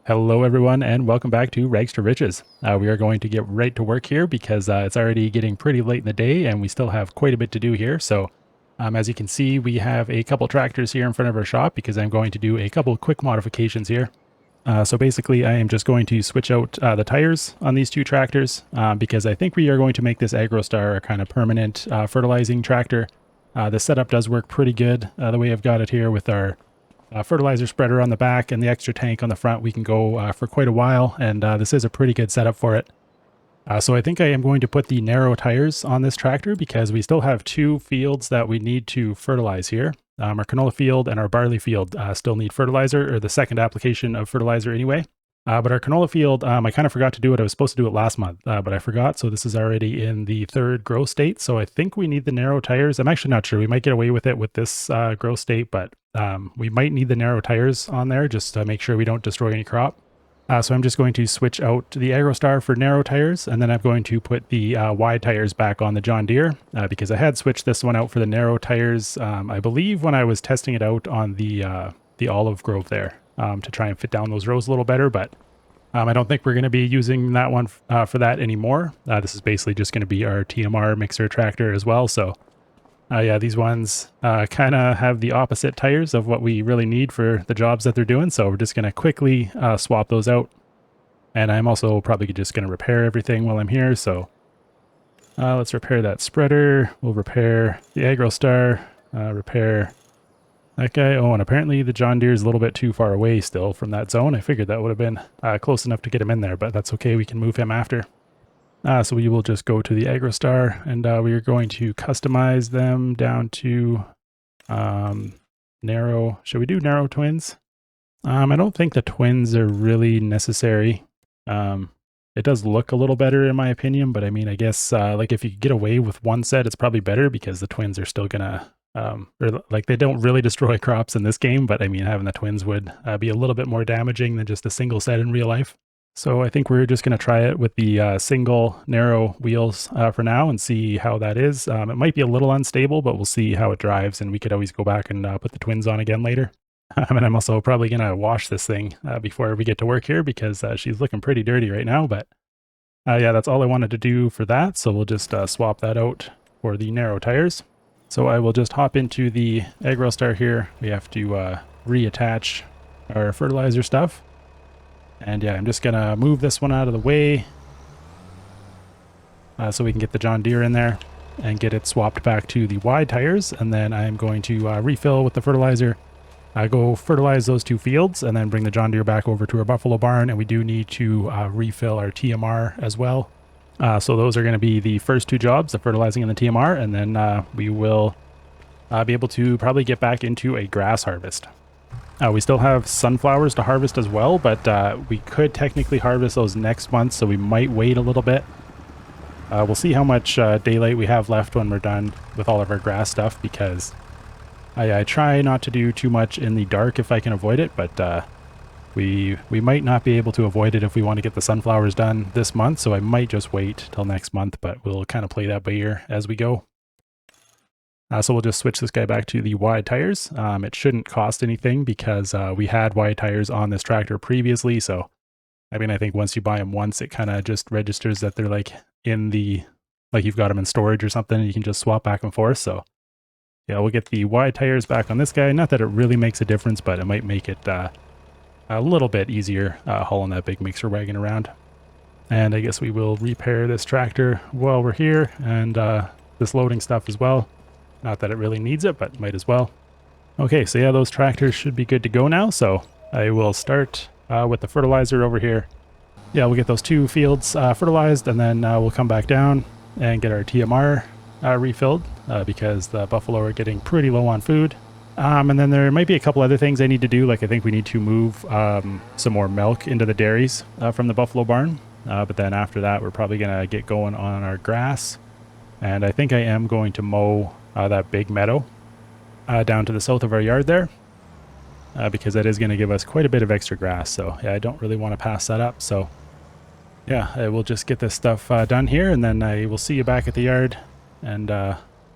Hello everyone and welcome back to Rags to Riches. We are going to get right to work here because it's already getting pretty late in the day and we still have quite a bit to do here. So as you can see, we have a couple tractors here in front of our shop because I'm going to do a couple quick modifications here. So basically I am just going to switch out the tires on these two tractors because I think we are going to make this AgroStar a kind of permanent fertilizing tractor. The setup does work pretty good the way I've got it here with our fertilizer spreader on the back and the extra tank on the front. We can go for quite a while, and this is a pretty good setup for it. So I think I am going to put the narrow tires on this tractor because we still have two fields that we need to fertilize here. Our canola field and our barley field still need fertilizer, or the second application of fertilizer anyway. But our canola field, I kind of forgot to do it. I was supposed to do it last month, but I forgot. So this is already in the third growth state. So I think we need the narrow tires. I'm actually not sure. We might get away with it with this growth state, but we might need the narrow tires on there just to make sure we don't destroy any crop. So I'm just going to switch out the AgroStar for narrow tires, and then I'm going to put the wide tires back on the John Deere because I had switched this one out for the narrow tires, I believe when I was testing it out on the olive grove there to try and fit down those rows a little better, but I don't think we're going to be using that one for that anymore. This is basically just going to be our TMR mixer tractor as well. So yeah, these ones kind of have the opposite tires of what we really need for the jobs that they're doing. So we're just going to quickly swap those out. And I'm also probably just going to repair everything while I'm here. So let's repair that spreader. We'll repair the AgroStar, repair that guy. Oh, and apparently the John Deere is a little bit too far away still from that zone. I figured that would have been close enough to get him in there, but that's okay. We can move him after. So we will just go to the AgroStar, and we are going to customize them down to narrow. Should we do narrow twins? I don't think the twins are really necessary. It does look a little better in my opinion, but I mean, I guess like if you get away with one set, it's probably better because the twins are still gonna or like they don't really destroy crops in this game, but I mean having the twins would be a little bit more damaging than just a single set in real life. So I think we're just going to try it with the single narrow wheels for now and see how that is. It might be a little unstable, but we'll see how it drives, and we could always go back and put the twins on again later. And I'm also probably going to wash this thing before we get to work here because she's looking pretty dirty right now, but yeah, that's all I wanted to do for that. So we'll just swap that out for the narrow tires. So I will just hop into the AgroStar here. We have to reattach our fertilizer stuff. And yeah, I'm just going to move this one out of the way so we can get the John Deere in there and get it swapped back to the wide tires. And then I'm going to refill with the fertilizer, go fertilize those two fields, and then bring the John Deere back over to our buffalo barn. And we do need to refill our TMR as well. So those are going to be the first two jobs, the fertilizing and the TMR. And then we will be able to probably get back into a grass harvest. We still have sunflowers to harvest as well, but we could technically harvest those next month, so we might wait a little bit. We'll see how much daylight we have left when we're done with all of our grass stuff, because I try not to do too much in the dark if I can avoid it, but we might not be able to avoid it if we want to get the sunflowers done this month, so I might just wait till next month, but we'll kind of play that by ear as we go. So we'll just switch this guy back to the wide tires. It shouldn't cost anything because we had wide tires on this tractor previously. So, I mean, I think once you buy them once, it kind of just registers that they're like in the, like you've got them in storage or something, and you can just swap back and forth. So yeah, we'll get the wide tires back on this guy. Not that it really makes a difference, but it might make it a little bit easier hauling that big mixer wagon around. And I guess we will repair this tractor while we're here, and this loading stuff as well. Not that it really needs it, but might as well. Okay, so yeah, those tractors should be good to go now. So I will start with the fertilizer over here. Yeah, we'll get those two fields fertilized, and then we'll come back down and get our TMR refilled because the buffalo are getting pretty low on food. And then there might be a couple other things I need to do. Like I think we need to move some more milk into the dairies from the buffalo barn. But then after that, we're probably going to get going on our grass. And I think I am going to mow that big meadow down to the south of our yard there because that is going to give us quite a bit of extra grass. So yeah, I don't really want to pass that up. So yeah, I will just get this stuff done here, and then I will see you back at the yard, and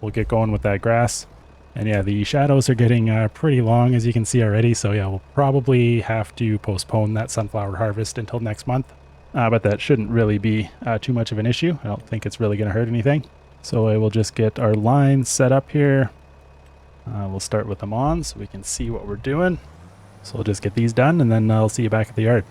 we'll get going with that grass. And yeah, the shadows are getting pretty long, as you can see already. So yeah, we'll probably have to postpone that sunflower harvest until next month. But that shouldn't really be too much of an issue. I don't think it's really going to hurt anything. So I will just get our lines set up here. We'll start with them on so we can see what we're doing. So we'll just get these done and then I'll see you back at the yard.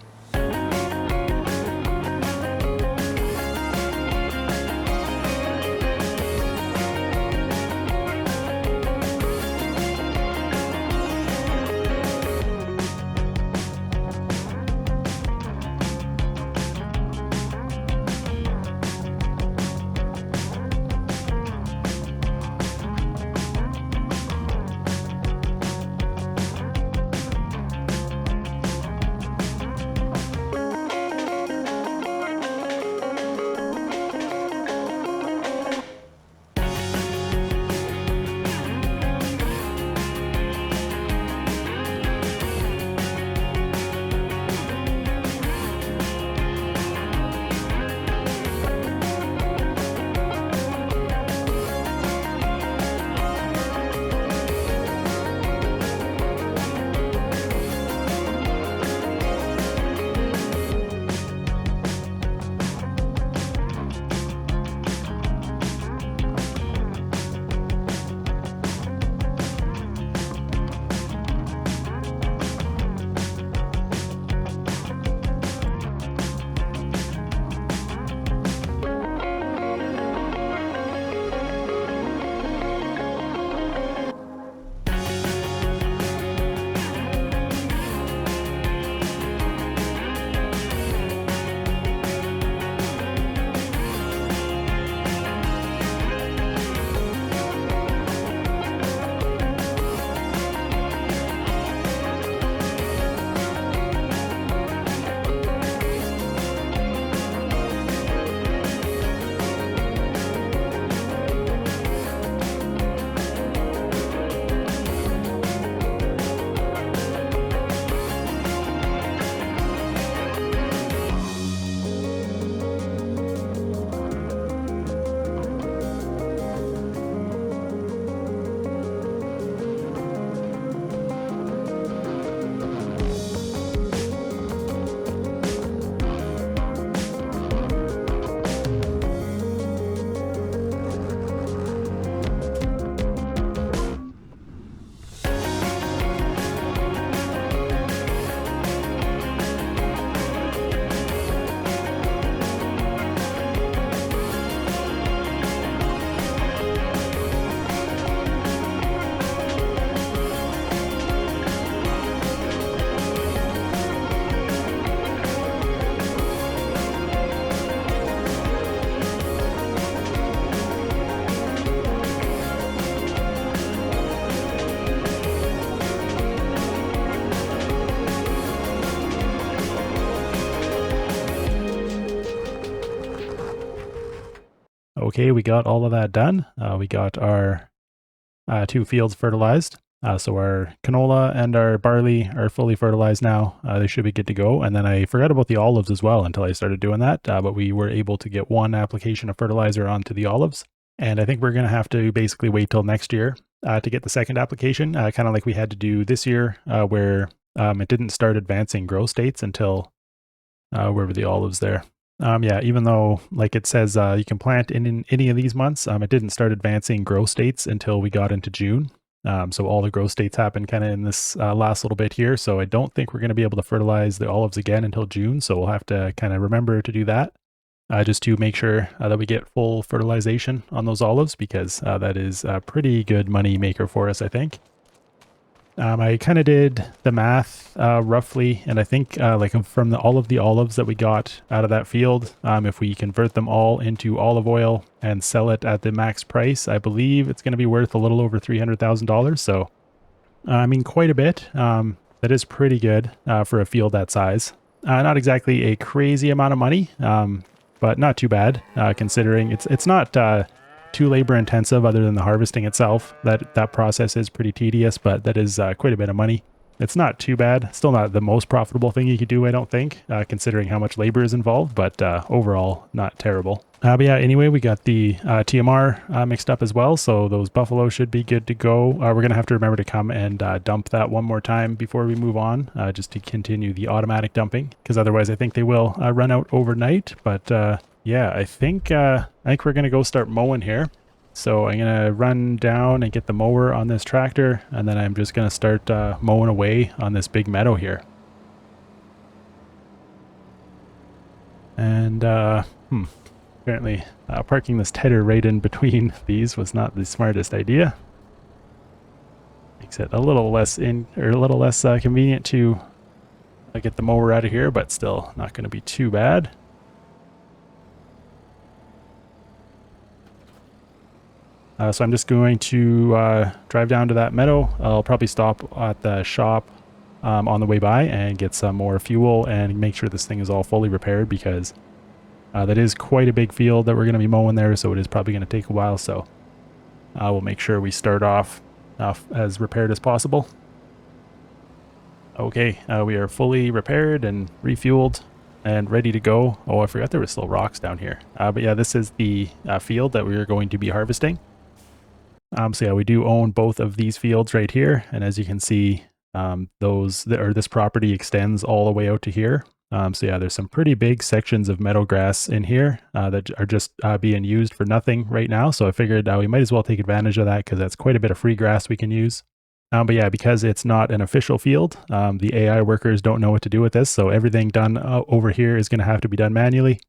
Okay, we got all of that done. We got our 2 fields fertilized. So our canola and our barley are fully fertilized now. They should be good to go. And then I forgot about the olives as well until I started doing that. But we were able to get 1 application of fertilizer onto the olives. And I think we're going to have to basically wait till next year to get the second application, kind of like we had to do this year, where it didn't start advancing grow states until, where were the olives there? Yeah, even though like it says you can plant in any of these months, it didn't start advancing grow states until we got into June. So all the grow states happened kind of in this last little bit here. So I don't think we're going to be able to fertilize the olives again until June. So we'll have to kind of remember to do that just to make sure that we get full fertilization on those olives, because that is a pretty good money maker for us, I think. I kind of did the math roughly, and I think like from all of the olives that we got out of that field, if we convert them all into olive oil and sell it at the max price, I believe it's going to be worth a little over $300,000. So, I mean, quite a bit. That is pretty good for a field that size. Not exactly a crazy amount of money, but not too bad considering it's not too labor intensive other than the harvesting itself. That process is pretty tedious, but that is quite a bit of money. it's not too bad. Still not the most profitable thing you could do, I don't think, considering how much labor is involved, but overall, not terrible. But yeah, anyway, we got the TMR mixed up as well, so those buffalo should be good to go. We're going to have to remember to come and dump that one more time before we move on, just to continue the automatic dumping, because otherwise I think they will run out overnight. But yeah, I think we're going to go start mowing here. So I'm going to run down and get the mower on this tractor, and then I'm just going to start mowing away on this big meadow here. And, apparently parking this tedder right in between these was not the smartest idea. Makes it a little less convenient to get the mower out of here, but still not going to be too bad. So I'm just going to drive down to that meadow. I'll probably stop at the shop on the way by and get some more fuel and make sure this thing is all fully repaired, because that is quite a big field that we're going to be mowing there, so it is probably going to take a while. So we'll make sure we start off as repaired as possible. Okay, we are fully repaired and refueled and ready to go. Oh, I forgot there were still rocks down here. But yeah, this is the field that we are going to be harvesting. So yeah, we do own both of these fields right here, and as you can see, this property extends all the way out to here. So yeah, there's some pretty big sections of meadow grass in here that are just being used for nothing right now. So I figured we might as well take advantage of that, because that's quite a bit of free grass we can use. But yeah, because it's not an official field, the AI workers don't know what to do with this. So everything done over here is going to have to be done manually.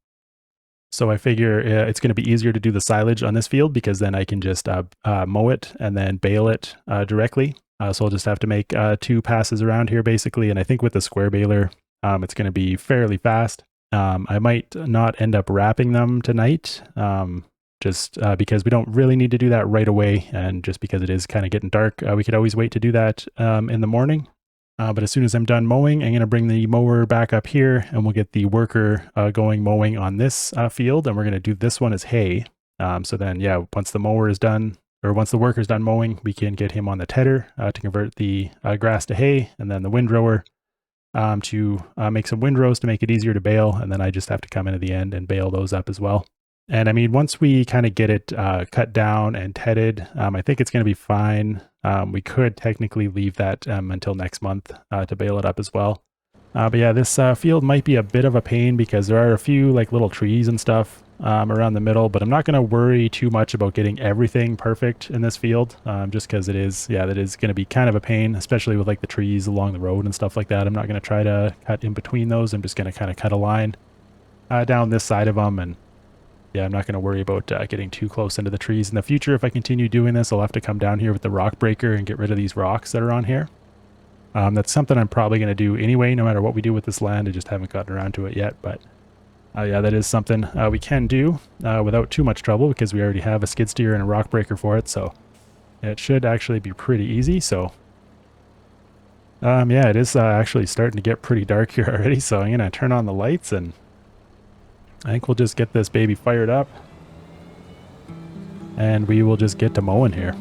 So I figure it's going to be easier to do the silage on this field, because then I can just mow it and then bale it directly. So I'll just have to make 2 passes around here basically. And I think with the square baler, it's going to be fairly fast. I might not end up wrapping them tonight, just because we don't really need to do that right away. And just because it is kind of getting dark, we could always wait to do that in the morning. But as soon as I'm done mowing, I'm going to bring the mower back up here, and we'll get the worker going mowing on this field, and we're going to do this one as hay. So then, yeah, once the mower is done, or once the worker's done mowing, we can get him on the tedder to convert the grass to hay, and then the windrower to make some windrows to make it easier to bale, and then I just have to come in at the end and bale those up as well. And I mean, once we kind of get it cut down and tedded, I think it's going to be fine. We could technically leave that until next month to bale it up as well. But yeah, this field might be a bit of a pain, because there are a few like little trees and stuff around the middle, but I'm not going to worry too much about getting everything perfect in this field, just because that is going to be kind of a pain, especially with like the trees along the road and stuff like that. I'm not going to try to cut in between those. I'm just going to kind of cut a line down this side of them, and yeah, I'm not going to worry about getting too close into the trees. In the future, if I continue doing this, I'll have to come down here with the rock breaker and get rid of these rocks that are on here. That's something I'm probably going to do anyway, no matter what we do with this land. I just haven't gotten around to it yet. But yeah, that is something we can do without too much trouble, because we already have a skid steer and a rock breaker for it. So it should actually be pretty easy. So yeah, it is actually starting to get pretty dark here already. So I'm going to turn on the lights, and I think we'll just get this baby fired up, and we will just get to mowing here.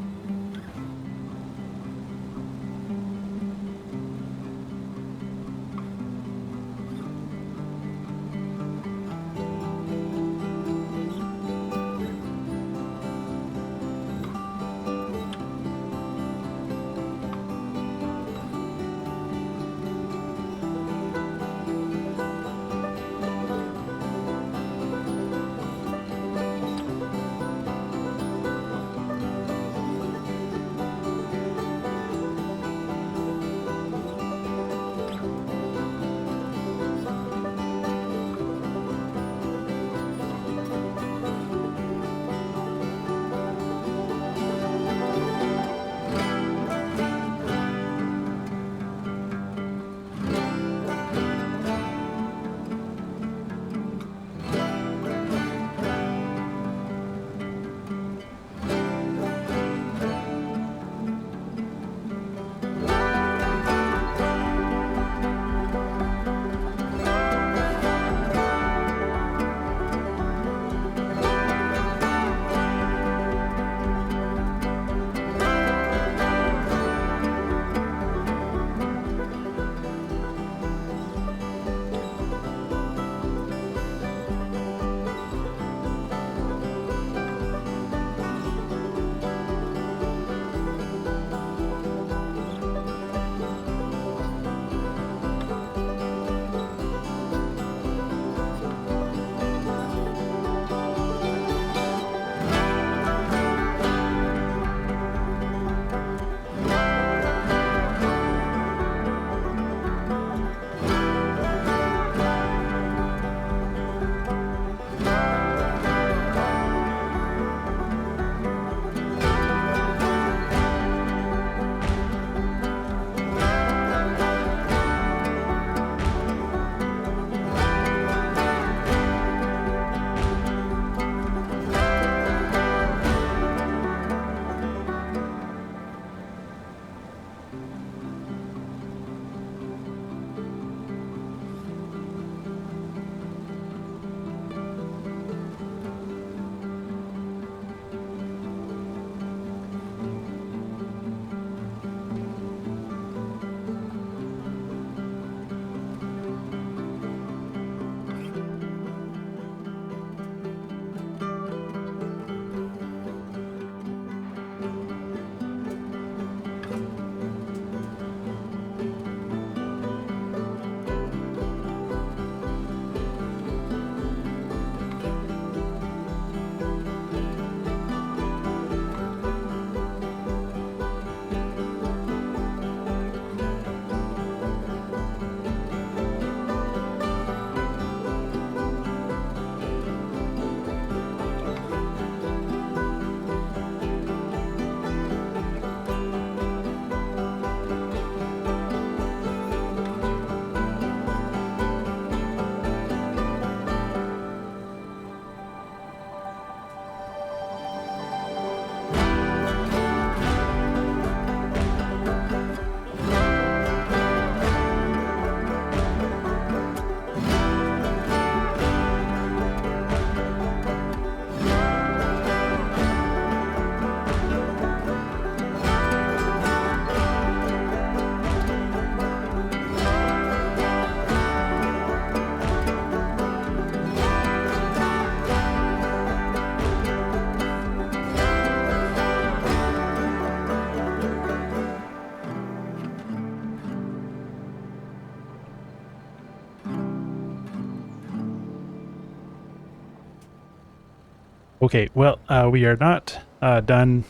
Okay, well, we are not done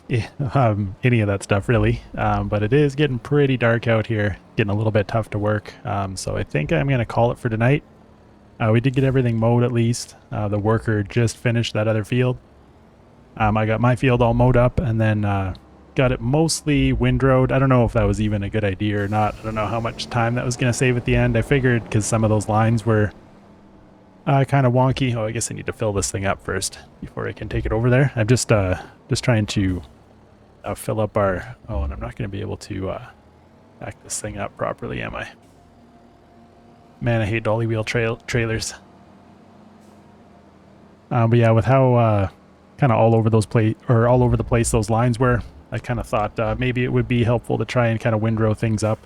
any of that stuff really, but it is getting pretty dark out here, getting a little bit tough to work. So I think I'm going to call it for tonight. We did get everything mowed at least. The worker just finished that other field. I got my field all mowed up and then got it mostly windrowed. I don't know if that was even a good idea or not. I don't know how much time that was going to save at the end. I figured because some of those lines were kind of wonky. Oh, I guess I need to fill this thing up first before I can take it over there. I'm just trying to fill up our... Oh, and I'm not going to be able to back this thing up properly, am I? Man, I hate dolly wheel trailers. But yeah, with how kind of all over the place those lines were, I kind of thought maybe it would be helpful to try and kind of windrow things up,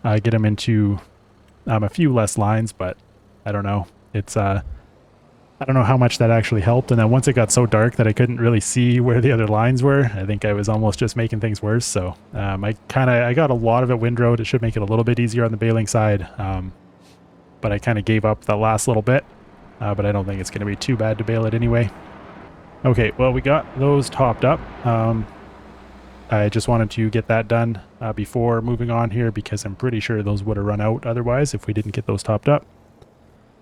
get them into a few less lines, but I don't know. It's I don't know how much that actually helped. And then once it got so dark that I couldn't really see where the other lines were, I think I was almost just making things worse. So I got a lot of it windrowed. It should make it a little bit easier on the baling side. But I kind of gave up that last little bit. But I don't think it's going to be too bad to bale it anyway. Okay, well, we got those topped up. I just wanted to get that done before moving on here because I'm pretty sure those would have run out otherwise if we didn't get those topped up.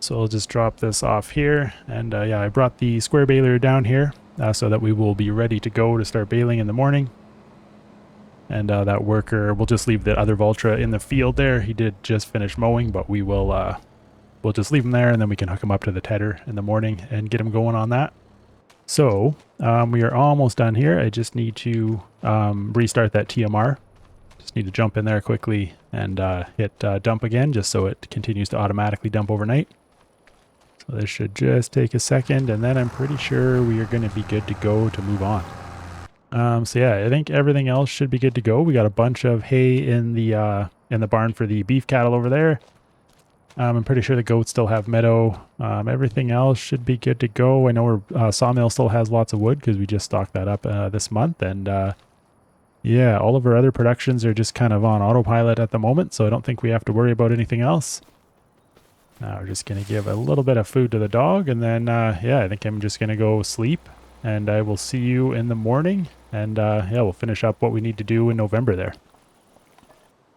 So I'll just drop this off here. And yeah, I brought the square baler down here so that we will be ready to go to start baling in the morning. And that worker, we'll just leave the other Vultra in the field there. He did just finish mowing, but we will we'll just leave him there and then we can hook him up to the tedder in the morning and get him going on that. So we are almost done here. I just need to restart that TMR. Just need to jump in there quickly and hit dump again just so it continues to automatically dump overnight. So this should just take a second and then I'm pretty sure we are going to be good to go to move on. So yeah, I think everything else should be good to go. We got a bunch of hay in the barn for the beef cattle over there. I'm pretty sure the goats still have meadow. Everything else should be good to go. I know our sawmill still has lots of wood because we just stocked that up this month. And yeah, all of our other productions are just kind of on autopilot at the moment, so I don't think we have to worry about anything else. We're just going to give a little bit of food to the dog, and then yeah, I think I'm just going to go sleep, and I will see you in the morning, and yeah, we'll finish up what we need to do in November there.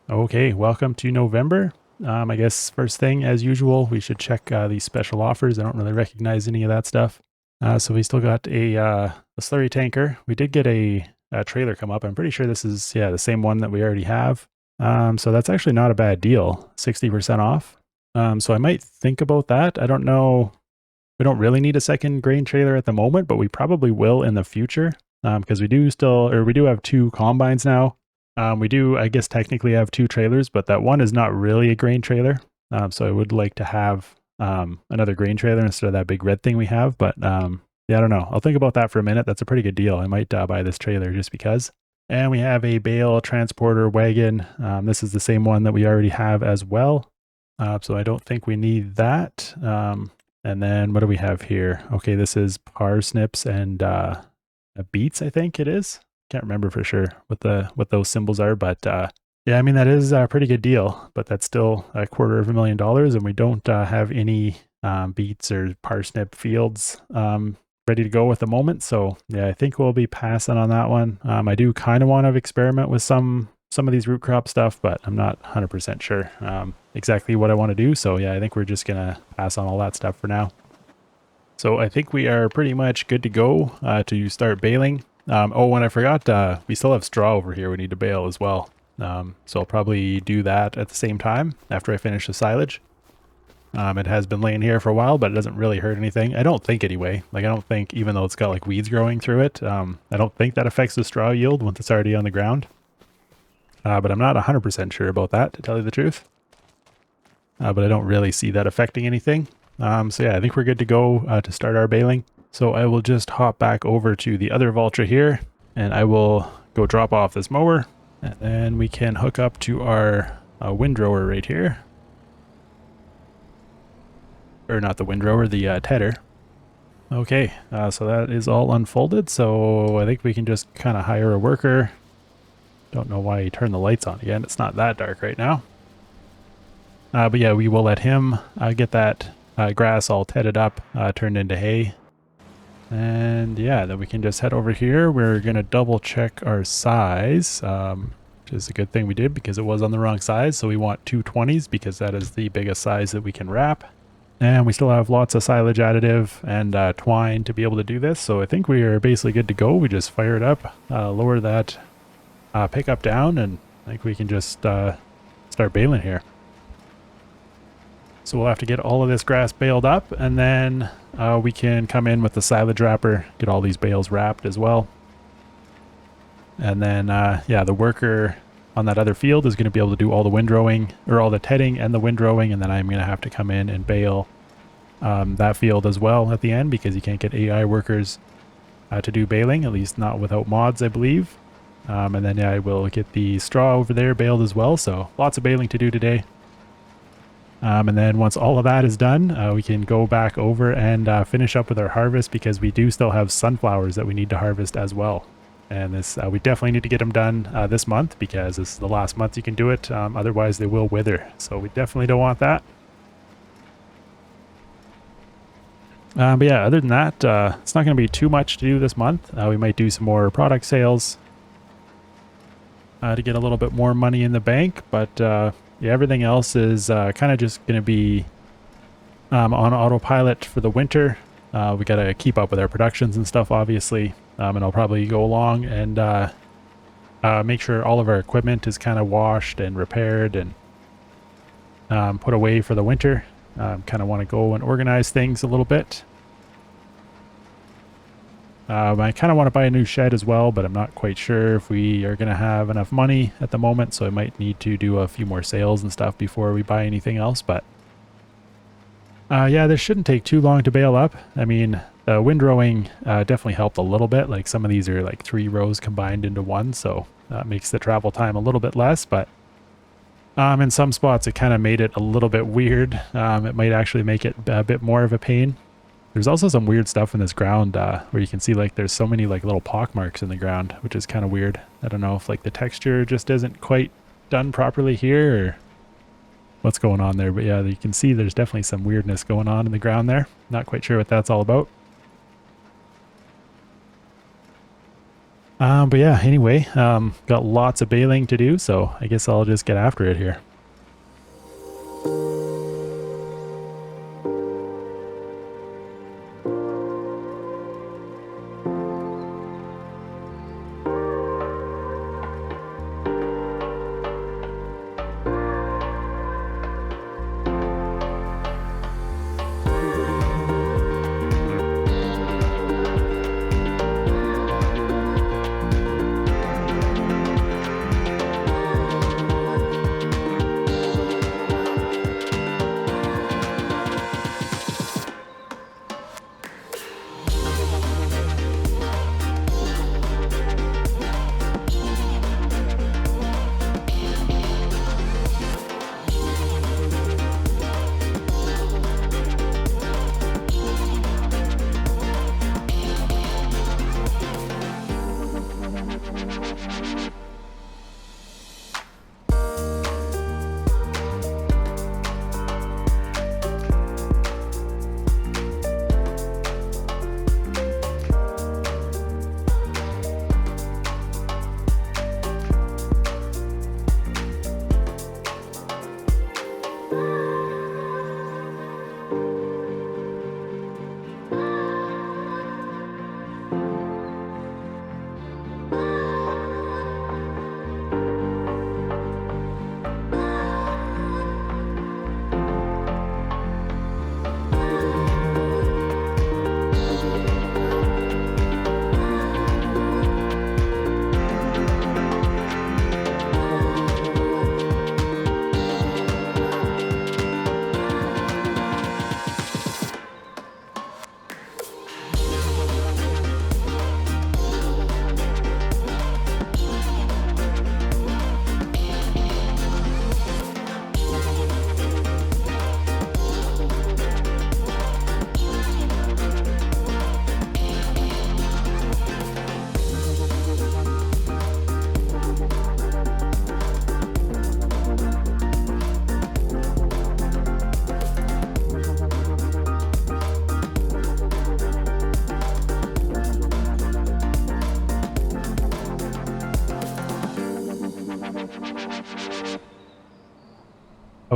Okay, welcome to November. I guess first thing, as usual, we should check these special offers. I don't really recognize any of that stuff. So we still got a slurry tanker. We did get a trailer come up. I'm pretty sure this is, yeah, the same one that we already have. So that's actually not a bad deal, 60% off. So I might think about that. I don't know. We don't really need a second grain trailer at the moment, but we probably will in the future because we do have 2 combines now. We do, I guess, technically have 2 trailers, but that one is not really a grain trailer. So I would like to have another grain trailer instead of that big red thing we have. But yeah, I don't know. I'll think about that for a minute. That's a pretty good deal. I might buy this trailer just because. And we have a bale transporter wagon. This is the same one that we already have as well. So I don't think we need that. And then what do we have here? Okay, this is parsnips and beets, I think it is. Can't remember for sure what those symbols are, but yeah, I mean, that is a pretty good deal, but that's still $250,000, and we don't have any beets or parsnip fields ready to go at the moment. So yeah, I think we'll be passing on that one. I do kind of want to experiment with some of these root crop stuff, but I'm not 100% sure exactly what I want to do. So yeah, I think we're just gonna pass on all that stuff for now. So I think we are pretty much good to go to start baling. Oh, and I forgot, we still have straw over here we need to bale as well. So I'll probably do that at the same time after I finish the silage. It has been laying here for a while, but it doesn't really hurt anything. I don't think anyway. Like, I don't think, even though it's got like weeds growing through it, I don't think that affects the straw yield once it's already on the ground. But I'm not 100% sure about that, to tell you the truth. But I don't really see that affecting anything. So yeah, I think we're good to go to start our baling. So I will just hop back over to the other Vultra here, and I will go drop off this mower, and then we can hook up to our windrower right here. Or not the windrower, the tedder. Okay, so that is all unfolded, so I think we can just kind of hire a worker. Don't know why he turned the lights on again. It's not that dark right now. But yeah, we will let him get that grass all tedded up, turned into hay. And yeah, then we can just head over here. We're going to double check our size, which is a good thing we did because it was on the wrong size. So we want 220s because that is the biggest size that we can wrap. And we still have lots of silage additive and twine to be able to do this. So I think we are basically good to go. We just fire it up, lower that pickup down, and I think we can just start baling here. So we'll have to get all of this grass baled up, and then we can come in with the silage wrapper, get all these bales wrapped as well. And then, yeah, the worker on that other field is going to be able to do all the windrowing, or all the tedding and the windrowing, and then I'm going to have to come in and bale that field as well at the end, because you can't get AI workers to do baling, at least not without mods, I believe. And then yeah, I will get the straw over there baled as well, so lots of baling to do today. And then once all of that is done, we can go back over and finish up with our harvest, because we do still have sunflowers that we need to harvest as well. And this we definitely need to get them done this month, because this is the last month you can do it. Otherwise they will wither, so we definitely don't want that. But yeah, other than that, it's not going to be too much to do this month. We might do some more product sales to get a little bit more money in the bank, but yeah, everything else is kind of just going to be on autopilot for the winter. We got to keep up with our productions and stuff, obviously, and I'll probably go along and make sure all of our equipment is kind of washed and repaired and put away for the winter. Kind of want to go and organize things a little bit. I kind of want to buy a new shed as well, but I'm not quite sure if we are going to have enough money at the moment, so I might need to do a few more sales and stuff before we buy anything else. But yeah, this shouldn't take too long to bale up. I mean, the windrowing definitely helped a little bit. Like, some of these are like 3 rows combined into one, so that makes the travel time a little bit less. But in some spots it kind of made it a little bit weird. It might actually make it a bit more of a pain. There's also some weird stuff in this ground where you can see like there's so many like little pock marks in the ground, which is kind of weird. I don't know if like the texture just isn't quite done properly here or what's going on there. But yeah, you can see there's definitely some weirdness going on in the ground there. Not quite sure what that's all about. But yeah, anyway, got lots of baling to do, so I guess I'll just get after it here.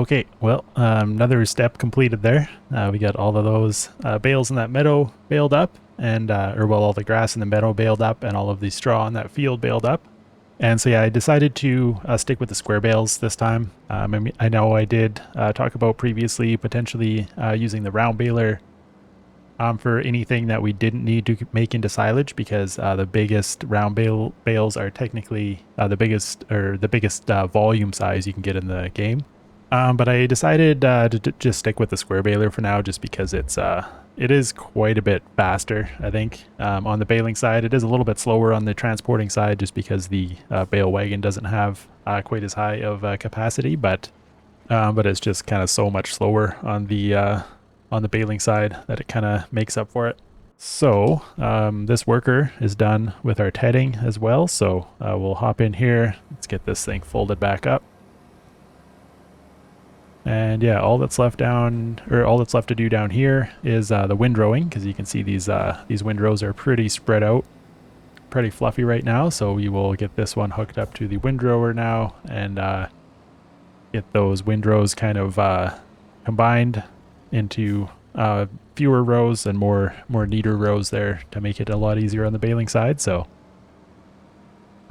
Okay, well, another step completed there. We got all of those bales in that meadow baled up, and or well, all the grass in the meadow baled up, and all of the straw in that field baled up. And so yeah, I decided to stick with the square bales this time. I know I did talk about previously potentially using the round baler for anything that we didn't need to make into silage, because the biggest round bales are technically the biggest volume size you can get in the game. But I decided to just stick with the square baler for now, just because it is quite a bit faster, I think. On the baling side, it is a little bit slower on the transporting side, just because the bale wagon doesn't have quite as high of capacity, but it's just kind of so much slower on the baling side that it kind of makes up for it. So this worker is done with our tedding as well, so we'll hop in here. Let's get this thing folded back up. And yeah, all that's left to do down here is the windrowing, because you can see these windrows are pretty spread out, pretty fluffy right now. So we will get this one hooked up to the windrower now, and get those windrows kind of combined into fewer rows and more neater rows there to make it a lot easier on the baling side. So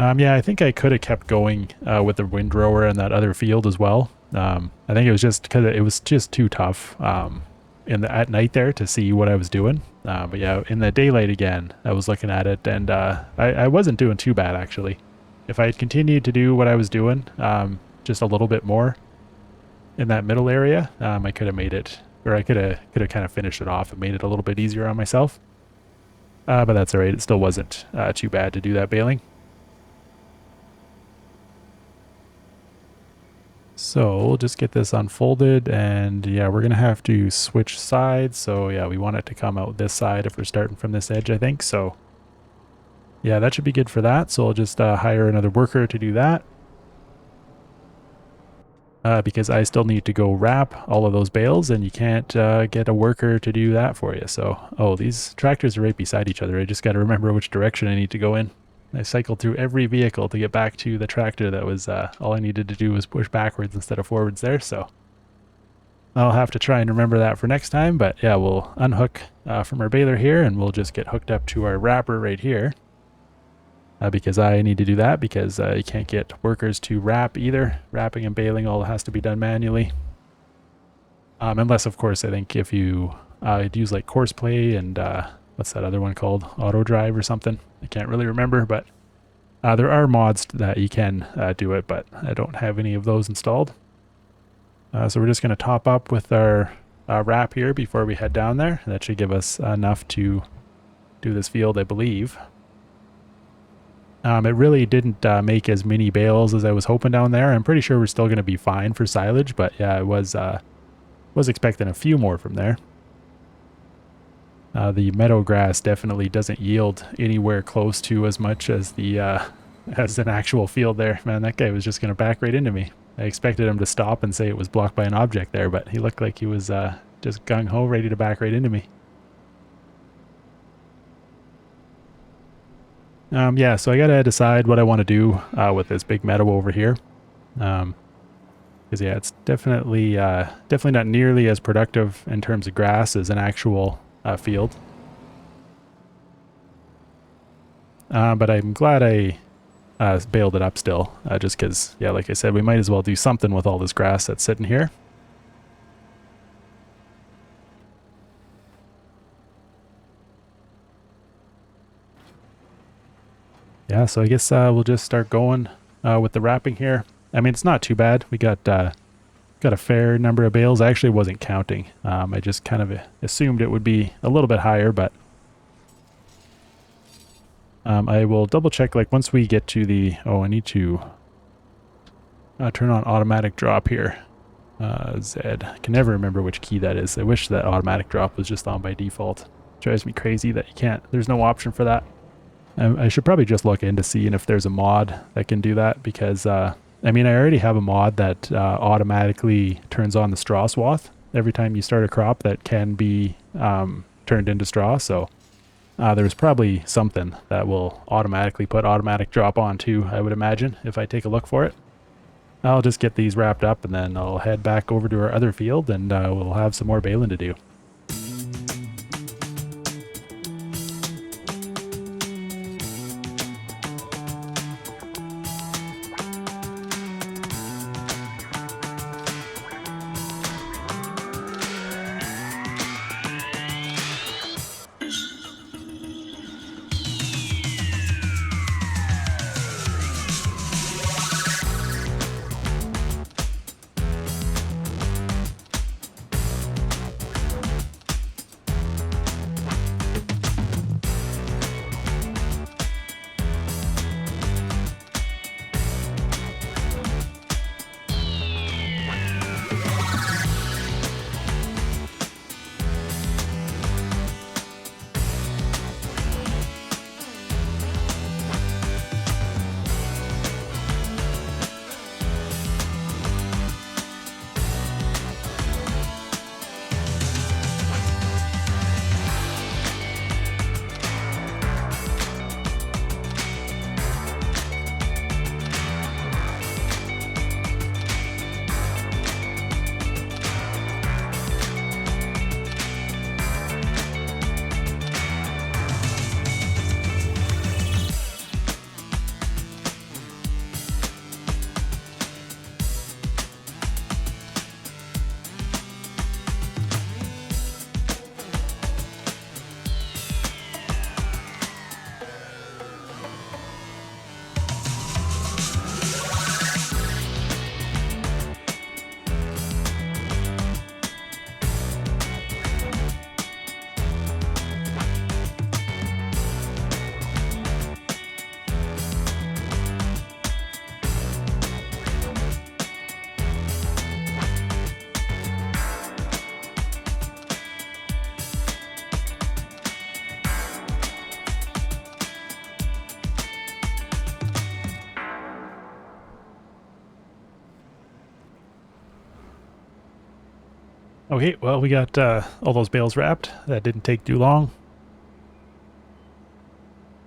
yeah, I think I could have kept going with the windrower in that other field as well. I think it was just because it was just too tough at night there to see what I was doing. But yeah, in the daylight again, I was looking at it, and I wasn't doing too bad, actually. If I had continued to do what I was doing just a little bit more in that middle area, I could have made it, or I could have kind of finished it off and made it a little bit easier on myself. But that's all right. It still wasn't too bad to do that baling. So we'll just get this unfolded, and yeah, we're going to have to switch sides. So yeah, we want it to come out this side if we're starting from this edge, I think. So yeah, that should be good for that. So I'll just hire another worker to do that. Because I still need to go wrap all of those bales, and you can't get a worker to do that for you. So, oh, these tractors are right beside each other. I just got to remember which direction I need to go in. I cycled through every vehicle to get back to the tractor. That was all I needed to do was push backwards instead of forwards there. So I'll have to try and remember that for next time. But yeah, we'll unhook from our baler here, and we'll just get hooked up to our wrapper right here. Because I need to do that, because you can't get workers to wrap either. Wrapping and baling all has to be done manually. Unless, of course, I think if you use like course play and what's that other one called? Auto drive or something. I can't really remember, but there are mods that you can do it, but I don't have any of those installed. So we're just going to top up with our wrap here before we head down there. That should give us enough to do this field, I believe. It really didn't make as many bales as I was hoping down there. I'm pretty sure we're still going to be fine for silage, but yeah, I was expecting a few more from there. The meadow grass definitely doesn't yield anywhere close to as much as the as an actual field there. Man, that guy was just going to back right into me. I expected him to stop and say it was blocked by an object there, but he looked like he was just gung-ho, ready to back right into me. Yeah, so I gotta decide what I want to do with this big meadow over here. Because yeah, it's definitely not nearly as productive in terms of grass as an actual field. But I'm glad I baled it up still, just because, yeah, like I said, we might as well do something with all this grass that's sitting here. Yeah, so I guess we'll just start going with the wrapping here. I mean, it's not too bad. We got a fair number of bales. I actually wasn't counting. I just kind of assumed it would be a little bit higher, but I will double check, like, once we get to the... Oh, I need to turn on automatic drop here. Z. I can never remember which key that is. I wish that automatic drop was just on by default. It drives me crazy that you can't... There's no option for that. I should probably just look into seeing if there's a mod that can do that, because... I mean, I already have a mod that automatically turns on the straw swath every time you start a crop that can be turned into straw. So there's probably something that will automatically put automatic drop on too, I would imagine, if I take a look for it. I'll just get these wrapped up and then I'll head back over to our other field and we'll have some more baling to do. Okay, well, we got all those bales wrapped. That didn't take too long.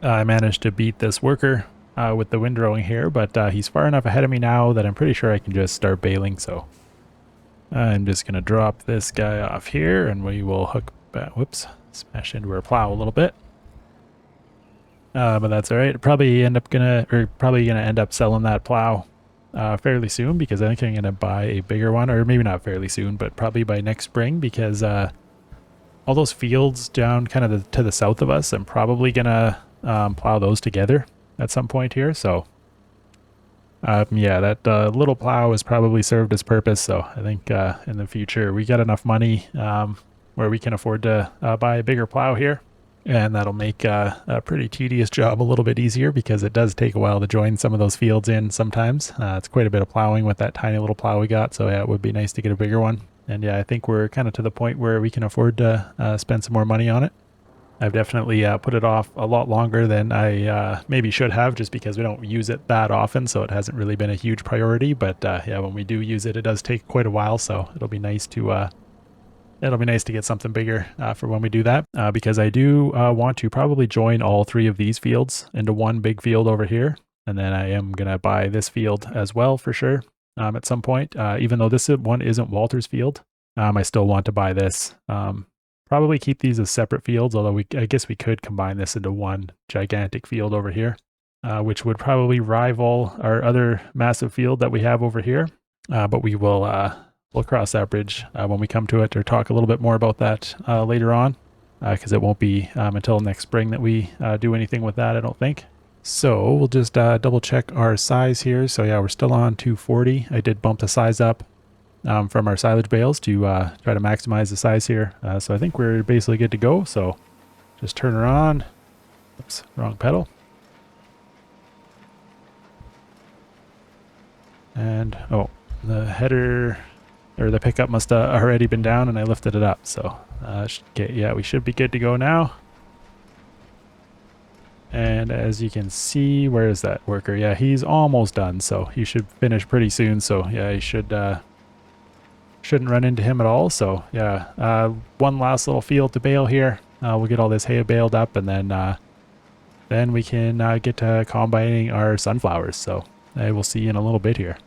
I managed to beat this worker with the windrowing here, but he's far enough ahead of me now that I'm pretty sure I can just start baling. So I'm just going to drop this guy off here and we will hook back. Whoops, smash into our plow a little bit. But that's all right. Probably end up end up selling that plow fairly soon, because I think I'm going to buy a bigger one, or maybe not fairly soon, but probably by next spring, because all those fields down kind of to the south of us, I'm probably going to plow those together at some point here. So yeah, that little plow has probably served its purpose. So I think in the future we got enough money where we can afford to buy a bigger plow here. And that'll make a pretty tedious job a little bit easier, because it does take a while to join some of those fields in sometimes. It's quite a bit of plowing with that tiny little plow we got, so yeah, it would be nice to get a bigger one. And yeah, I think we're kind of to the point where we can afford to spend some more money on it. I've definitely put it off a lot longer than I maybe should have, just because we don't use it that often, so it hasn't really been a huge priority. But yeah, when we do use it, it does take quite a while, so it'll be nice to get something bigger for when we do that, because I do want to probably join all three of these fields into one big field over here. And then I am going to buy this field as well for sure at some point. Even though this one isn't Walter's field, I still want to buy this. Probably keep these as separate fields, although I guess we could combine this into one gigantic field over here, which would probably rival our other massive field that we have over here. But we will... we'll cross that bridge when we come to it, or talk a little bit more about that later on, because it won't be until next spring that we do anything with that, I don't think. So we'll just double check our size here. So yeah, we're still on 240. I did bump the size up from our silage bales to try to maximize the size here. So I think we're basically good to go. So just turn her on. Oops, wrong pedal. And oh, the header... or the pickup must have already been down and I lifted it up. So yeah, we should be good to go now. And as you can see, where is that worker? Yeah, he's almost done, so he should finish pretty soon. So yeah, he shouldn't run into him at all. So yeah, one last little field to bale here. We'll get all this hay baled up, and then we can get to combining our sunflowers. So I will see you in a little bit here.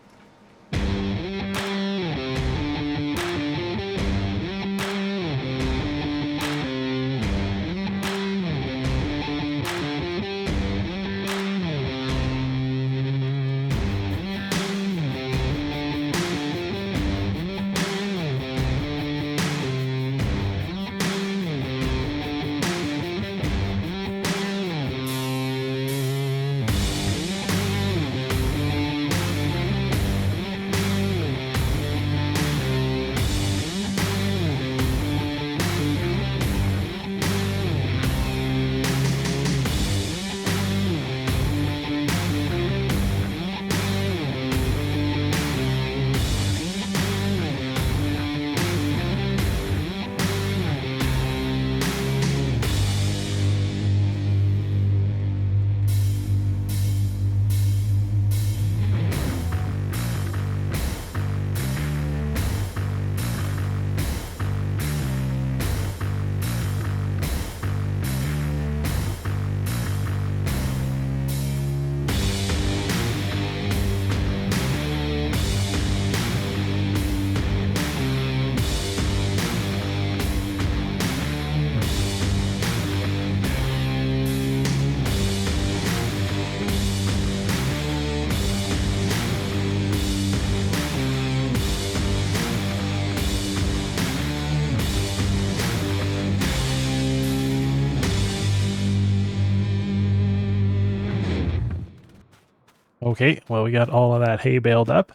Okay, well, we got all of that hay baled up.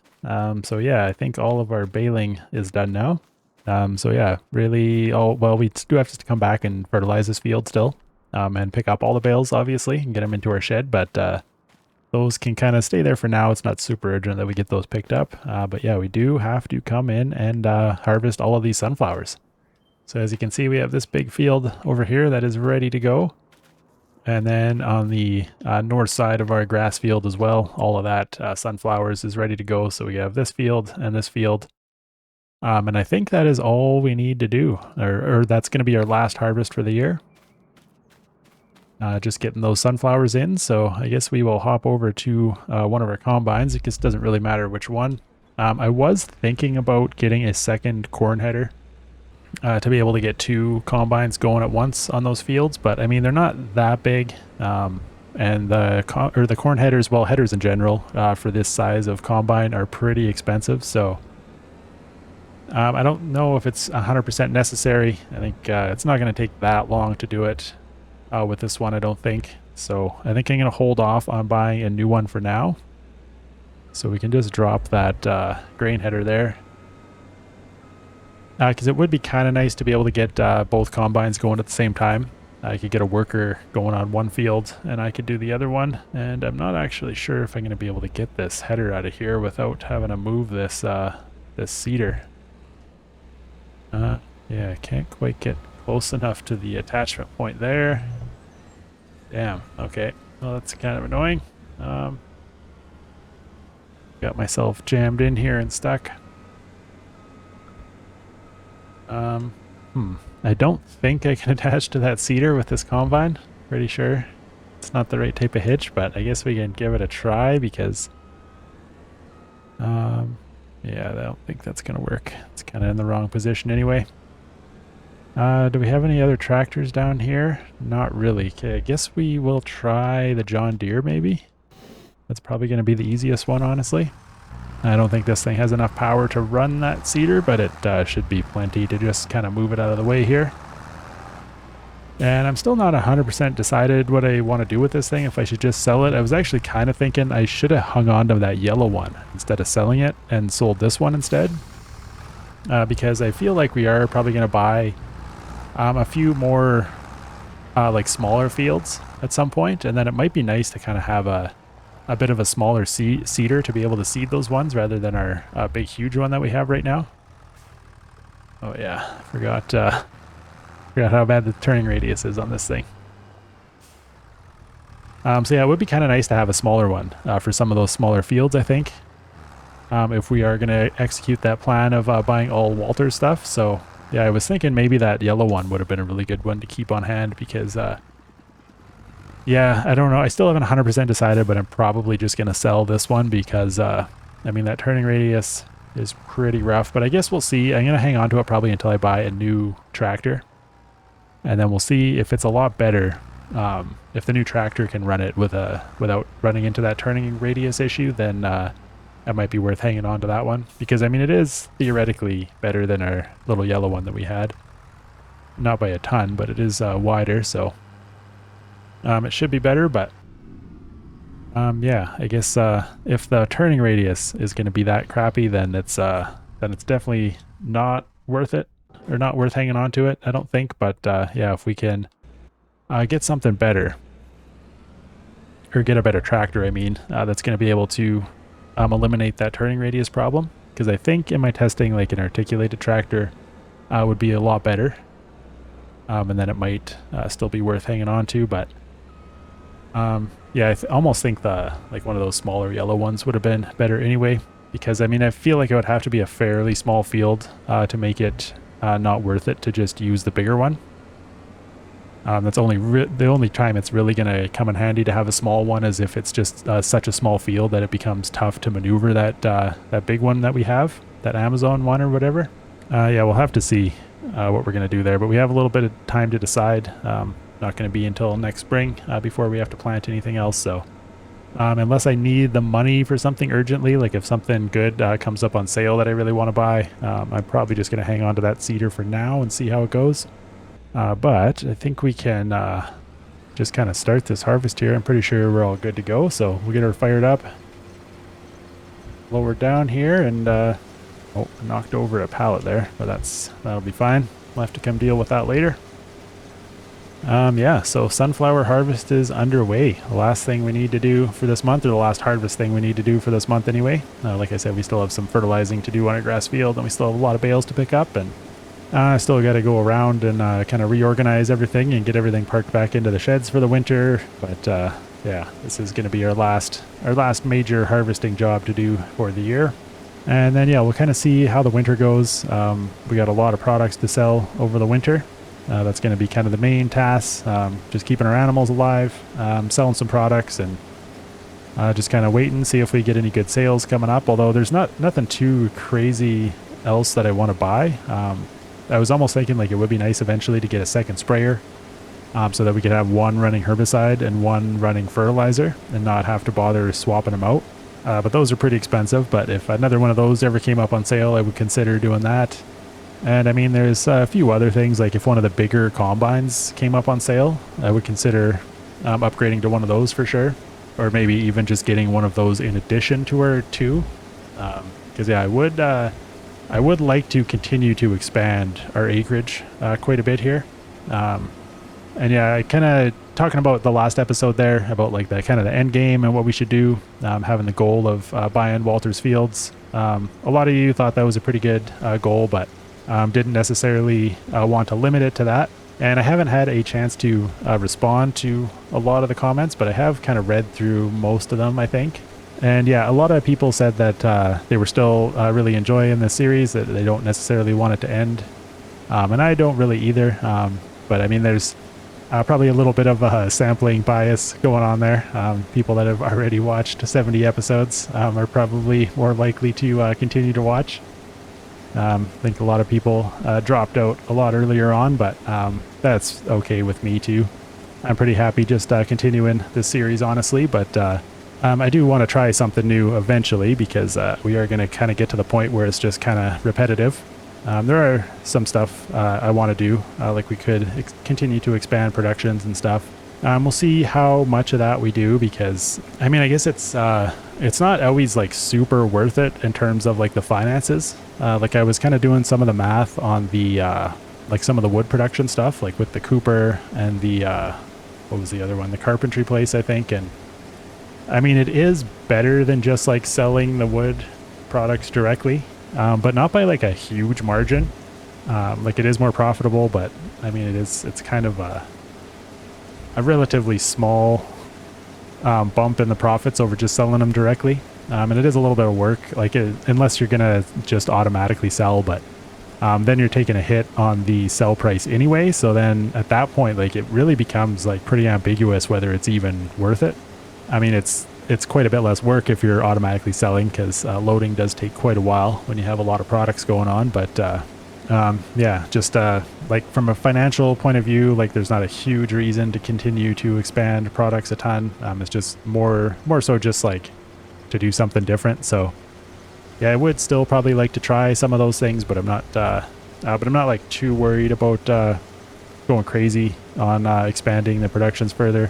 So yeah, I think all of our baling is done now. So yeah, really, well, we do have to come back and fertilize this field still, and pick up all the bales, obviously, and get them into our shed, but those can kind of stay there for now. It's not super urgent that we get those picked up, but yeah, we do have to come in and harvest all of these sunflowers. So as you can see, we have this big field over here that is ready to go. And then on the north side of our grass field as well, all of that sunflowers is ready to go. So we have this field and this field. And I think that is all we need to do, or that's going to be our last harvest for the year. Just getting those sunflowers in. So I guess we will hop over to one of our combines. It just doesn't really matter which one. I was thinking about getting a second corn header to be able to get 2 combines going at once on those fields, but I mean, they're not that big. And the corn headers, well, headers in general, for this size of combine are pretty expensive. So I don't know if it's 100% necessary. I think it's not going to take that long to do it with this one, I don't think. So I think I'm going to hold off on buying a new one for now. So we can just drop that grain header there. Because it would be kind of nice to be able to get both combines going at the same time. I could get a worker going on one field and I could do the other one. And I'm not actually sure if I'm going to be able to get this header out of here without having to move this this seeder. Yeah, I can't quite get close enough to the attachment point there. Damn, okay. Well, that's kind of annoying. Got myself jammed in here and stuck. I don't think I can attach to that seeder with this combine. Pretty sure it's not the right type of hitch, but I guess we can give it a try because yeah, I don't think that's gonna work. It's kind of in the wrong position anyway. Do we have any other tractors down here? Not really. Okay, I guess we will try the John Deere maybe. That's probably going to be the easiest one, honestly. I don't think this thing has enough power to run that seeder, but it should be plenty to just kind of move it out of the way here. And I'm still not 100% decided what I want to do with this thing, if I should just sell it. I was actually kind of thinking I should have hung on to that yellow one instead of selling it and sold this one instead. Because I feel like we are probably going to buy a few more like smaller fields at some point, and then it might be nice to kind of have a bit of a smaller seeder to be able to seed those ones rather than our big huge one that we have right now. Oh yeah, forgot how bad the turning radius is on this thing. So yeah, it would be kind of nice to have a smaller one for some of those smaller fields, I think, if we are going to execute that plan of buying all Walter's stuff. So yeah, I was thinking maybe that yellow one would have been a really good one to keep on hand because yeah, I don't know. I still haven't 100% decided, but I'm probably just going to sell this one because, I mean, that turning radius is pretty rough, but I guess we'll see. I'm going to hang on to it probably until I buy a new tractor, and then we'll see if it's a lot better. If the new tractor can run it without running into that turning radius issue, then it might be worth hanging on to that one because, I mean, it is theoretically better than our little yellow one that we had. Not by a ton, but it is wider, so it should be better, but yeah, I guess if the turning radius is going to be that crappy, then it's definitely not worth it, or not worth hanging on to it, I don't think. But yeah, if we can get something better, or get a better tractor, I mean, that's going to be able to eliminate that turning radius problem, because I think in my testing, like an articulated tractor would be a lot better, and then it might still be worth hanging on to, but yeah, I almost think like one of those smaller yellow ones would have been better anyway, because I mean, I feel like it would have to be a fairly small field to make it not worth it to just use the bigger one. That's only the only time it's really going to come in handy to have a small one is if it's just such a small field that it becomes tough to maneuver that big one that we have, that Amazon one or whatever. Yeah, we'll have to see what we're going to do there, but we have a little bit of time to decide. Not going to be until next spring before we have to plant anything else. So unless I need the money for something urgently, like if something good comes up on sale that I really want to buy, I'm probably just going to hang on to that cedar for now and see how it goes. But I think we can just kind of start this harvest here. I'm pretty sure we're all good to go. So we'll get her fired up lower down here, and oh, I knocked over a pallet there, but that'll be fine. We'll have to come deal with that later. Yeah, so sunflower harvest is underway. The last thing we need to do for this month, or the last harvest thing we need to do for this month anyway. Like I said, we still have some fertilizing to do on our grass field, and we still have a lot of bales to pick up, and I still got to go around and kind of reorganize everything and get everything parked back into the sheds for the winter. But yeah, this is going to be our last major harvesting job to do for the year. And then yeah, we'll kind of see how the winter goes. We got a lot of products to sell over the winter. That's going to be kind of the main task, just keeping our animals alive, selling some products, and just kind of waiting, see if we get any good sales coming up. Although there's nothing too crazy else that I want to buy. I was almost thinking like it would be nice eventually to get a second sprayer, so that we could have one running herbicide and one running fertilizer and not have to bother swapping them out. But those are pretty expensive. But if another one of those ever came up on sale, I would consider doing that. And I mean, there's a few other things, like if one of the bigger combines came up on sale, I would consider upgrading to one of those for sure. Or maybe even just getting one of those in addition to our two. Because yeah, I would like to continue to expand our acreage quite a bit here. And yeah, I kind of talking about the last episode there about like the kind of the end game and what we should do, having the goal of buying Walter's Fields. A lot of you thought that was a pretty good goal, but didn't necessarily want to limit it to that. And I haven't had a chance to respond to a lot of the comments, but I have kind of read through most of them, I think. And yeah, a lot of people said that they were still really enjoying this series, that they don't necessarily want it to end. And I don't really either. But I mean, there's probably a little bit of a sampling bias going on there. People that have already watched 70 episodes are probably more likely to continue to watch. I think a lot of people dropped out a lot earlier on, but that's okay with me too. I'm pretty happy just continuing this series, honestly, but I do want to try something new eventually, because we are going to kind of get to the point where it's just kind of repetitive. There are some stuff I want to do, like we could continue to expand productions and stuff. We'll see how much of that we do, because I mean, I guess it's not always like super worth it in terms of like the finances. Like I was kind of doing some of the math on the like some of the wood production stuff, like with the Cooper and the what was the other one, the carpentry place, I think. And I mean, it is better than just like selling the wood products directly, but not by like a huge margin. Like it is more profitable, but I mean, it's kind of a relatively small bump in the profits over just selling them directly. And it is a little bit of work, like unless you're gonna just automatically sell, but then you're taking a hit on the sell price anyway. So then at that point, like it really becomes like pretty ambiguous whether it's even worth it. I mean, it's quite a bit less work if you're automatically selling, because loading does take quite a while when you have a lot of products going on. But yeah, just like from a financial point of view, like there's not a huge reason to continue to expand products a ton. It's just more so just like to do something different. So yeah, I would still probably like to try some of those things, but I'm not like too worried about going crazy on expanding the productions further.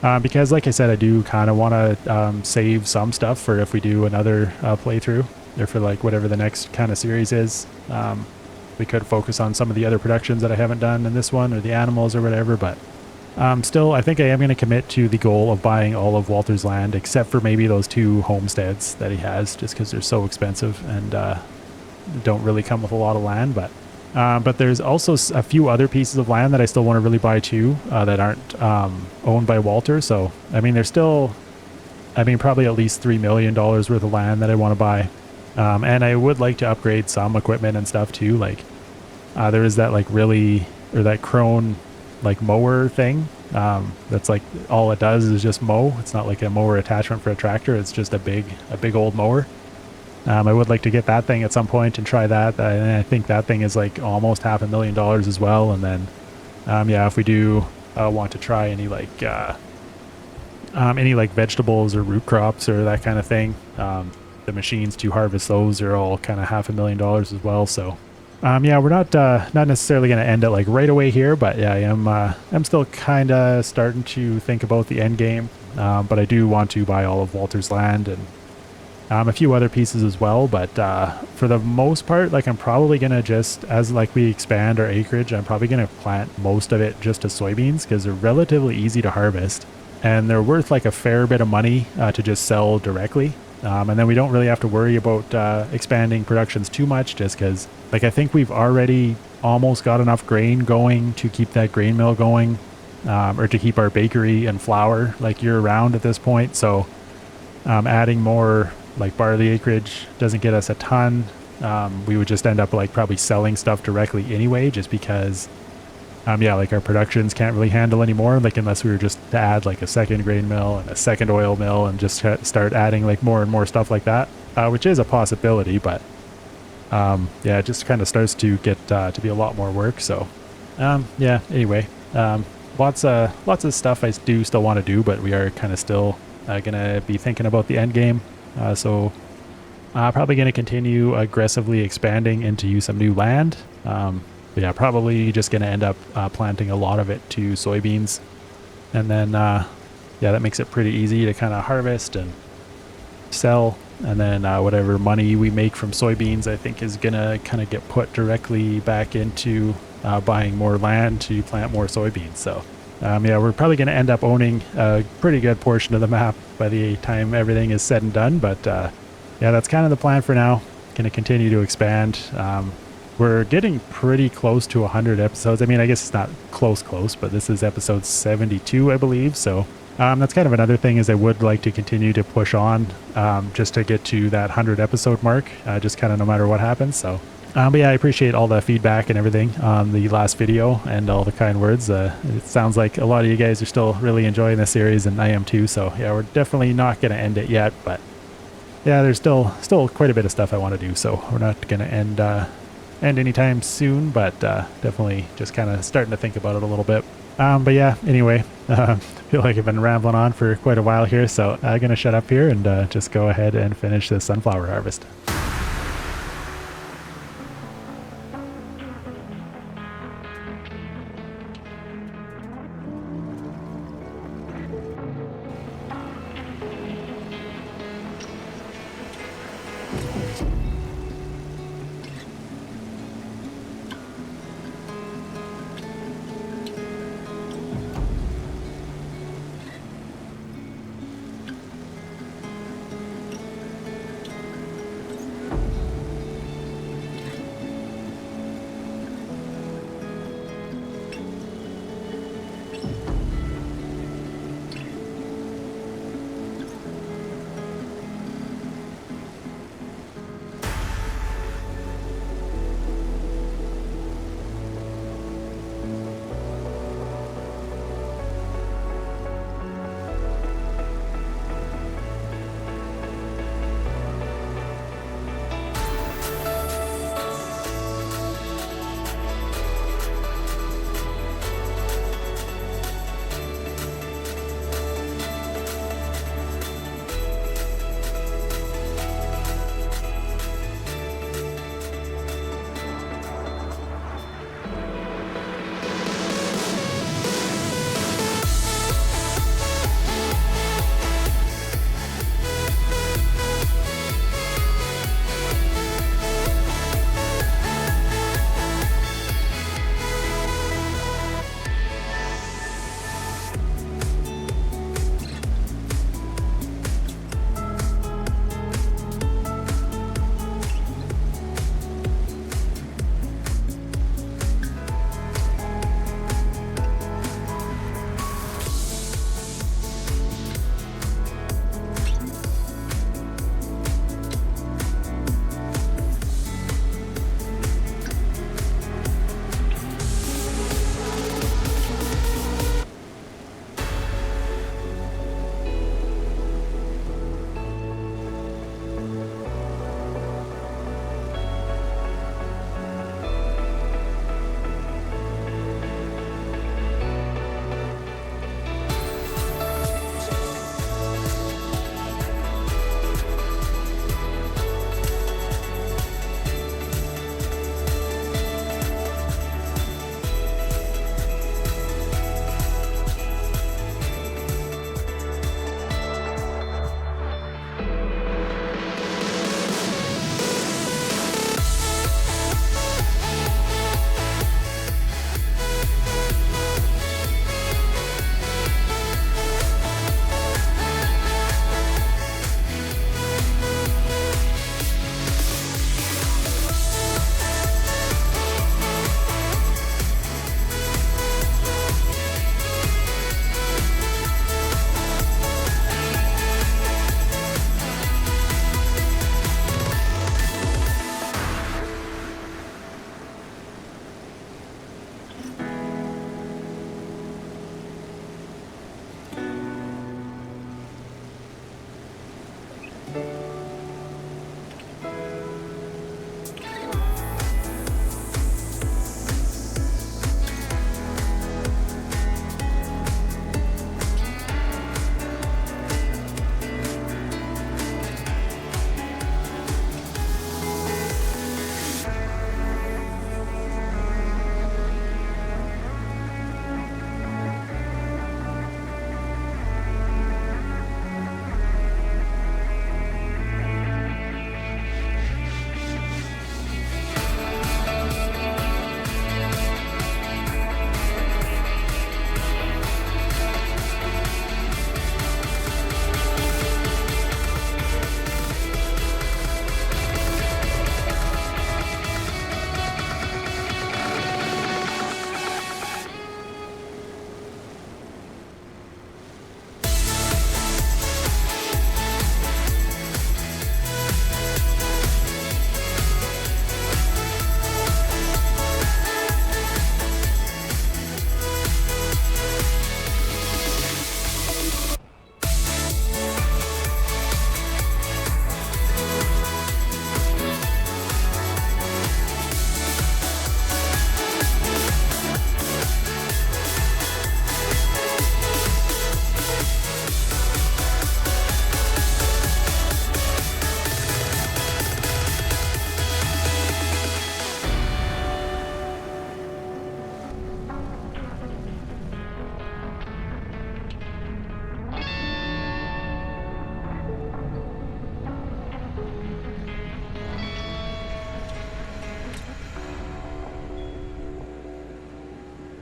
Because like I said, I do kind of want to save some stuff for if we do another playthrough, or for like whatever the next kind of series is. We could focus on some of the other productions that I haven't done in this one, or the animals or whatever, but still, I think I am going to commit to the goal of buying all of Walter's land, except for maybe those 2 homesteads that he has, just because they're so expensive and don't really come with a lot of land. But there's also a few other pieces of land that I still want to really buy too, that aren't owned by Walter. So, I mean, there's still, I mean, probably at least $3 million worth of land that I want to buy. And I would like to upgrade some equipment and stuff too. Like there is that like that Crone like mower thing. That's like all it does is just mow. It's not like a mower attachment for a tractor. It's just a big old mower. I would like to get that thing at some point and try that. And I think that thing is like almost $500,000 as well. And then, yeah, if we do want to try any like vegetables or root crops or that kind of thing, the machines to harvest those are all kind of $500,000 as well. So, yeah, we're not necessarily going to end it like right away here, but yeah, I'm still kind of starting to think about the end game. But I do want to buy all of Walter's land, and A few other pieces as well, but for the most part, like I'm probably gonna just, as like we expand our acreage, I'm probably gonna plant most of it just to soybeans because they're relatively easy to harvest and they're worth like a fair bit of money to just sell directly. And then we don't really have to worry about expanding productions too much, just because like I think we've already almost got enough grain going to keep that grain mill going, or to keep our bakery and flour like year round at this point. So adding more like barley acreage doesn't get us a ton. We would just end up like probably selling stuff directly anyway, just because yeah, like our productions can't really handle anymore, like unless we were just to add like a second grain mill and a second oil mill and just start adding like more and more stuff like that, which is a possibility, but yeah, it just kind of starts to get to be a lot more work. So yeah, anyway, lots of stuff I do still want to do, but we are kind of still gonna be thinking about the end game. So probably going to continue aggressively expanding into some new land. But yeah, probably just going to end up planting a lot of it to soybeans. And then, yeah, that makes it pretty easy to kind of harvest and sell. And then whatever money we make from soybeans, I think is going to kind of get put directly back into buying more land to plant more soybeans. So yeah, we're probably going to end up owning a pretty good portion of the map by the time everything is said and done. But yeah, that's kind of the plan for now. Going to continue to expand. We're getting pretty close to 100 episodes. I mean, I guess it's not close, but this is episode 72, I believe. So that's kind of another thing, is I would like to continue to push on just to get to that 100 episode mark, just kind of no matter what happens. So but yeah, I appreciate all the feedback and everything on the last video and all the kind words. It sounds like a lot of you guys are still really enjoying this series, and I am too. So yeah, we're definitely not going to end it yet, but yeah, there's still quite a bit of stuff I want to do. So we're not going to end anytime soon, but definitely just kind of starting to think about it a little bit. But yeah, anyway, I feel like I've been rambling on for quite a while here, so I'm going to shut up here and just go ahead and finish this sunflower harvest.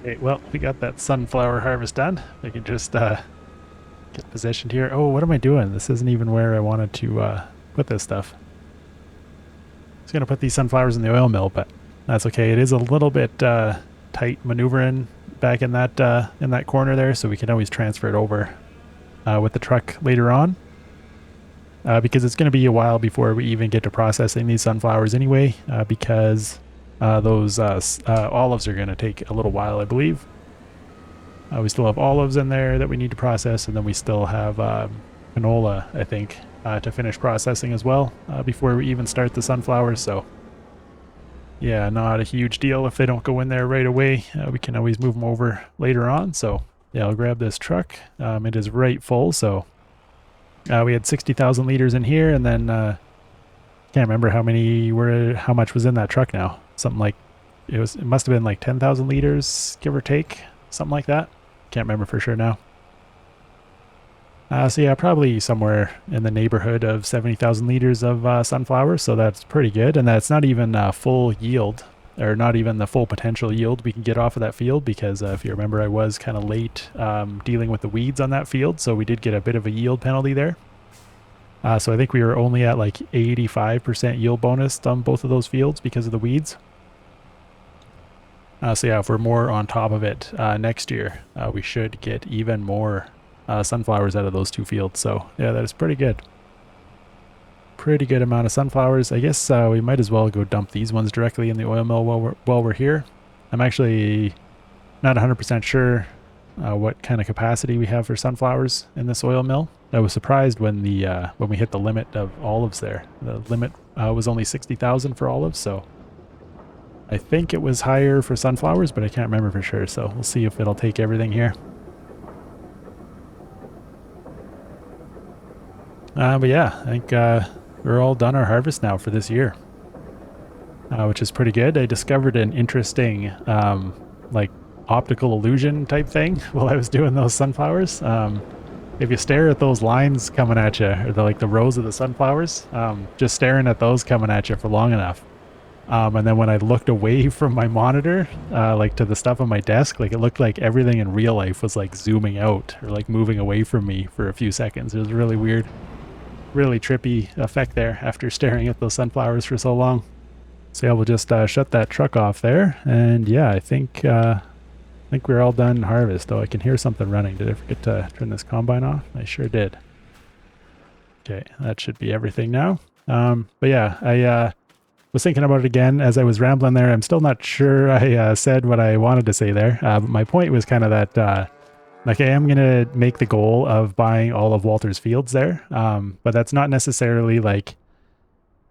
Okay, well, we got that sunflower harvest done. We can just get positioned here. Oh, what am I doing? This isn't even where I wanted to put this stuff. I was going to put these sunflowers in the oil mill, but that's okay. It is a little bit tight maneuvering back in that corner there, so we can always transfer it over with the truck later on. Because it's going to be a while before we even get to processing these sunflowers anyway, because those olives are going to take a little while, I believe. We still have olives in there that we need to process, and then we still have canola, I think, to finish processing as well before we even start the sunflowers. So yeah, not a huge deal if they don't go in there right away. We can always move them over later on. So yeah, I'll grab this truck. It is right full, so we had 60,000 liters in here, and then can't remember how much was in that truck now. Something like it must have been like 10,000 liters, give or take, something like that. Can't remember for sure now. So yeah, probably somewhere in the neighborhood of 70,000 liters of sunflower, so that's pretty good. And that's not even full yield, or not even the full potential yield we can get off of that field, because if you remember, I was kind of late dealing with the weeds on that field, so we did get a bit of a yield penalty there. So I think we were only at like 85% yield bonus on both of those fields because of the weeds. So yeah, if we're more on top of it next year, we should get even more sunflowers out of those two fields. So yeah, that is pretty good. Pretty good amount of sunflowers. I guess we might as well go dump these ones directly in the oil mill while we're here. I'm actually not 100% sure what kind of capacity we have for sunflowers in this oil mill. I was surprised when we hit the limit of olives there. The limit was only 60,000 for olives, so I think it was higher for sunflowers, but I can't remember for sure. So we'll see if it'll take everything here. But yeah, I think we're all done our harvest now for this year, which is pretty good. I discovered an interesting like optical illusion type thing while I was doing those sunflowers. If you stare at those lines coming at you, or the rows of the sunflowers, just staring at those coming at you for long enough, and then when I looked away from my monitor, like to the stuff on my desk, like it looked like everything in real life was like zooming out or like moving away from me for a few seconds. It was really weird, really trippy effect there after staring at those sunflowers for so long. So yeah, we'll just shut that truck off there, and yeah, I think we're all done harvest. Oh, I can hear something running. Did I forget to turn this combine off? I sure did. Okay, that should be everything now. But yeah, I was thinking about it again as I was rambling there. I'm still not sure I said what I wanted to say there. But my point was kind of that like I am going to make the goal of buying all of Walter's fields there. But that's not necessarily like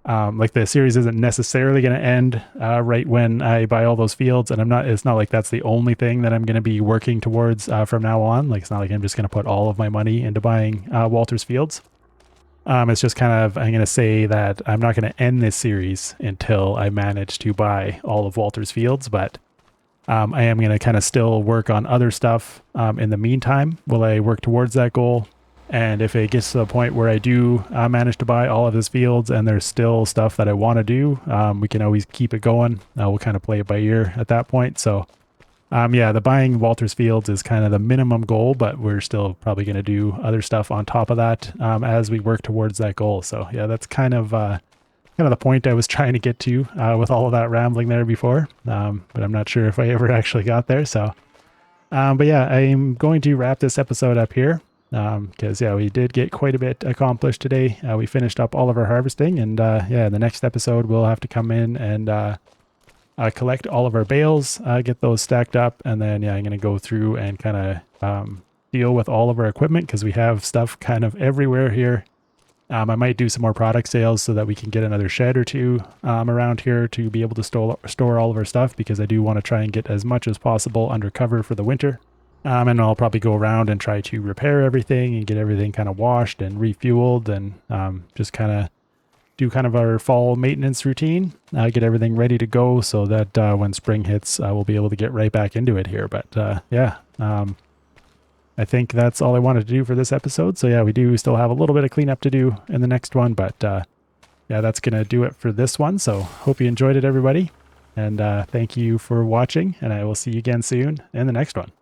the series isn't necessarily going to end right when I buy all those fields, and it's not like that's the only thing that I'm going to be working towards from now on. Like, it's not like I'm just going to put all of my money into buying Walter's fields. It's just kind of, I'm going to say that I'm not going to end this series until I manage to buy all of Walter's fields, but I am going to kind of still work on other stuff in the meantime while I work towards that goal. And if it gets to the point where I do manage to buy all of his fields and there's still stuff that I want to do, we can always keep it going. We'll kind of play it by ear at that point. So yeah, the buying Walter's fields is kind of the minimum goal, but we're still probably going to do other stuff on top of that as we work towards that goal. So yeah, that's kind of the point I was trying to get to with all of that rambling there before. But I'm not sure if I ever actually got there. So, but yeah, I'm going to wrap this episode up here. Because yeah, we did get quite a bit accomplished today. We finished up all of our harvesting, and yeah, the next episode we'll have to come in and collect all of our bales, get those stacked up, and then yeah, I'm going to go through and kind of deal with all of our equipment because we have stuff kind of everywhere here. I might do some more product sales so that we can get another shed or two around here to be able to store all of our stuff, because I do want to try and get as much as possible under cover for the winter. And I'll probably go around and try to repair everything and get everything kind of washed and refueled, and just kind of do kind of our fall maintenance routine, get everything ready to go so that when spring hits, we'll be able to get right back into it here. But yeah, I think that's all I wanted to do for this episode. So yeah, we do still have a little bit of cleanup to do in the next one, but yeah, that's going to do it for this one. So hope you enjoyed it, everybody. And thank you for watching, and I will see you again soon in the next one.